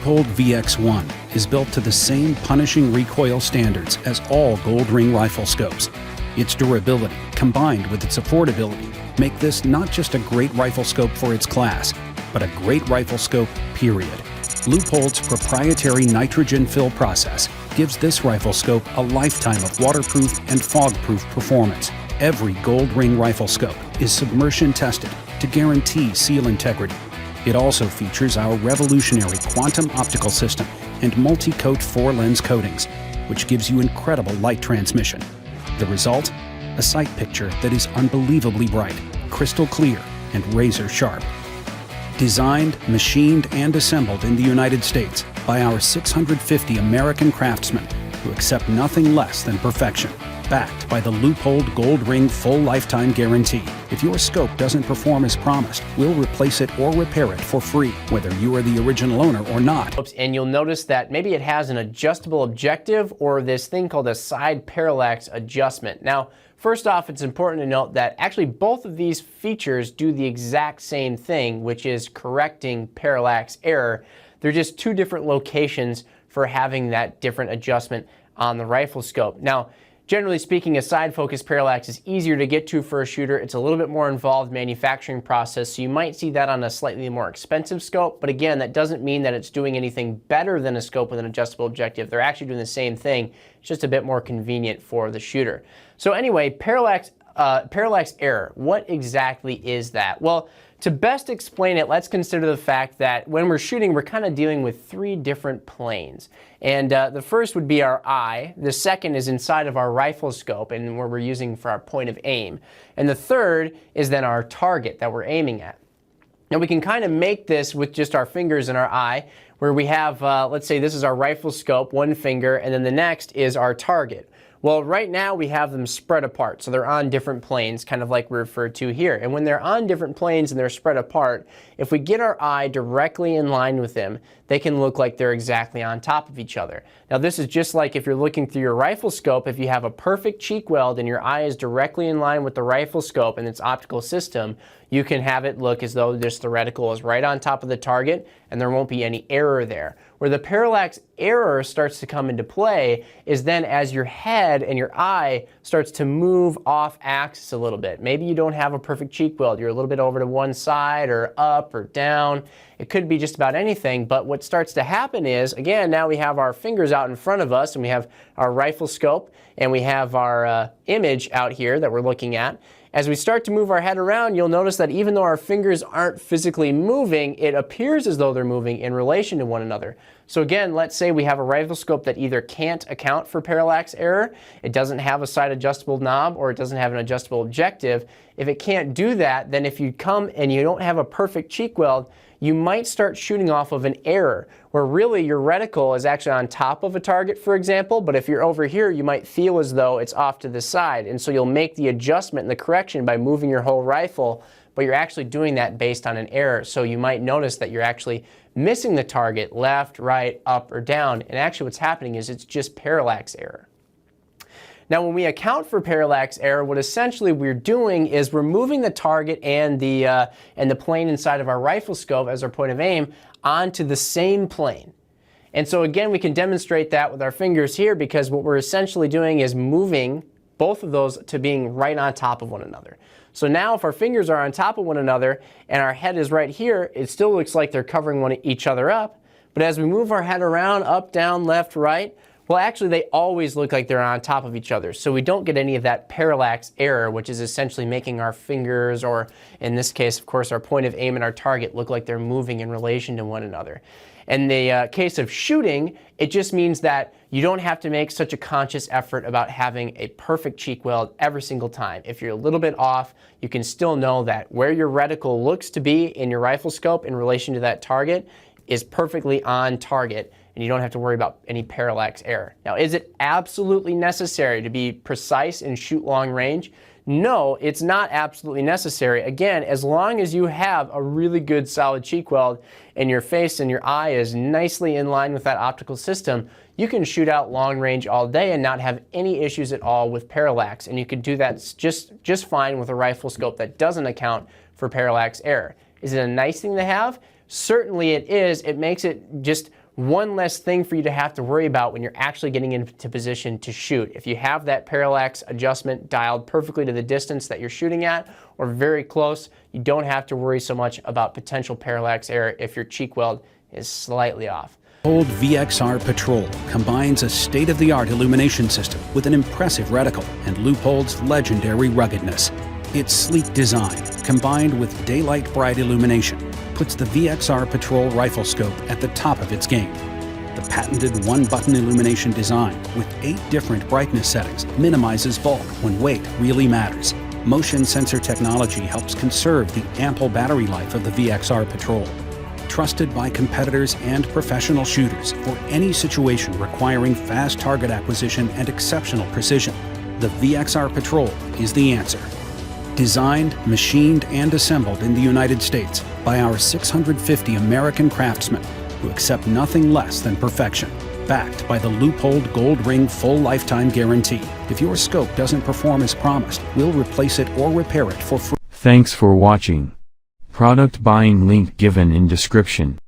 Leupold VX1 is built to the same punishing recoil standards as all Goldring rifle scopes. Its durability, combined with its affordability, make this not just a great rifle scope for its class, but a great rifle scope, period. Leupold's proprietary nitrogen fill process gives this rifle scope a lifetime of waterproof and fog-proof performance. Every Goldring rifle scope is submersion tested to guarantee seal integrity. It also features our revolutionary quantum optical system and multi-coat 4-lens coatings, which gives you incredible light transmission. The result? A sight picture that is unbelievably bright, crystal clear, and razor sharp. Designed, machined, and assembled in the United States by our 650 American craftsmen who accept nothing less than perfection. Backed by the Leupold Goldring full lifetime guarantee. If your scope doesn't perform as promised, we'll replace it or repair it for free, whether you are the original owner or not. And you'll notice that maybe it has an adjustable objective or this thing called a side parallax adjustment. Now, first off, it's important to note that actually both of these features do the exact same thing, which is correcting parallax error. They're just two different locations for having that different adjustment on the rifle scope. Now, generally speaking, a side focus parallax is easier to get to for a shooter. It's a little bit more involved manufacturing process, so you might see that on a slightly more expensive scope. But again, that doesn't mean that it's doing anything better than a scope with an adjustable objective. They're actually doing the same thing. It's just a bit more convenient for the shooter. So anyway, parallax error. What exactly is that? Well, to best explain it, let's consider the fact that when we're shooting, we're kind of dealing with three different planes. And the first would be our eye. The second is inside of our rifle scope and where we're using for our point of aim. And the third is then our target that we're aiming at. Now we can kind of make this with just our fingers and our eye, where we have, let's say this is our rifle scope, one finger, and then the next is our target. Well, right now we have them spread apart, so they're on different planes, kind of like we referred to here. And when they're on different planes and they're spread apart, if we get our eye directly in line with them, they can look like they're exactly on top of each other. Now this is just like if you're looking through your rifle scope, if you have a perfect cheek weld and your eye is directly in line with the rifle scope and its optical system, you can have it look as though this the reticle is right on top of the target and there won't be any error there. Where the parallax error starts to come into play is then as your head and your eye starts to move off axis a little bit. Maybe you don't have a perfect cheek weld. You're a little bit over to one side or up or down. It could be just about anything, but what starts to happen is, again, now we have our fingers out in front of us and we have our rifle scope and we have our image out here that we're looking at. As we start to move our head around, you'll notice that even though our fingers aren't physically moving, it appears as though they're moving in relation to one another. So again, let's say we have a rifle scope that either can't account for parallax error, it doesn't have a side adjustable knob, or it doesn't have an adjustable objective. If it can't do that, then if you come and you don't have a perfect cheek weld, you might start shooting off of an error, where really your reticle is actually on top of a target, for example, but if you're over here, you might feel as though it's off to the side. And so you'll make the adjustment and the correction by moving your whole rifle, but you're actually doing that based on an error. So you might notice that you're actually missing the target left, right, up, or down. And actually what's happening is it's just parallax error. Now, when we account for parallax error, what essentially we're doing is we're moving the target and the plane inside of our rifle scope as our point of aim onto the same plane. And so again, we can demonstrate that with our fingers here, because what we're essentially doing is moving both of those to being right on top of one another. So now if our fingers are on top of one another and our head is right here, it still looks like they're covering each other up. But as we move our head around, up, down, left, right, well, actually, they always look like they're on top of each other. So we don't get any of that parallax error, which is essentially making our fingers, or in this case, of course, our point of aim and our target look like they're moving in relation to one another. In the case of shooting, it just means that you don't have to make such a conscious effort about having a perfect cheek weld every single time. If you're a little bit off, you can still know that where your reticle looks to be in your rifle scope in relation to that target is perfectly on target, and you don't have to worry about any parallax error. Now, is it absolutely necessary to be precise and shoot long range? No, it's not absolutely necessary. Again, as long as you have a really good solid cheek weld and your face and your eye is nicely in line with that optical system, you can shoot out long range all day and not have any issues at all with parallax. And you can do that just fine with a rifle scope that doesn't account for parallax error. Is it a nice thing to have? Certainly it is. It makes it just one less thing for you to have to worry about when you're actually getting into position to shoot. If you have that parallax adjustment dialed perfectly to the distance that you're shooting at, or very close, you don't have to worry so much about potential parallax error if your cheek weld is slightly off. Leupold VXR Patrol combines a state-of-the-art illumination system with an impressive reticle and Leupold's legendary ruggedness. Its sleek design, combined with daylight bright illumination, puts the VXR Patrol rifle scope at the top of its game. The patented one-button illumination design with 8 different brightness settings minimizes bulk when weight really matters. Motion sensor technology helps conserve the ample battery life of the VXR Patrol. Trusted by competitors and professional shooters for any situation requiring fast target acquisition and exceptional precision, the VXR Patrol is the answer. Designed, machined, and assembled in the United States by our 650 American craftsmen who accept nothing less than perfection. Backed by the Leupold Gold Ring full lifetime guarantee. If your scope doesn't perform as promised, we'll replace it or repair it for free. Thanks for watching. Product buying link given in description.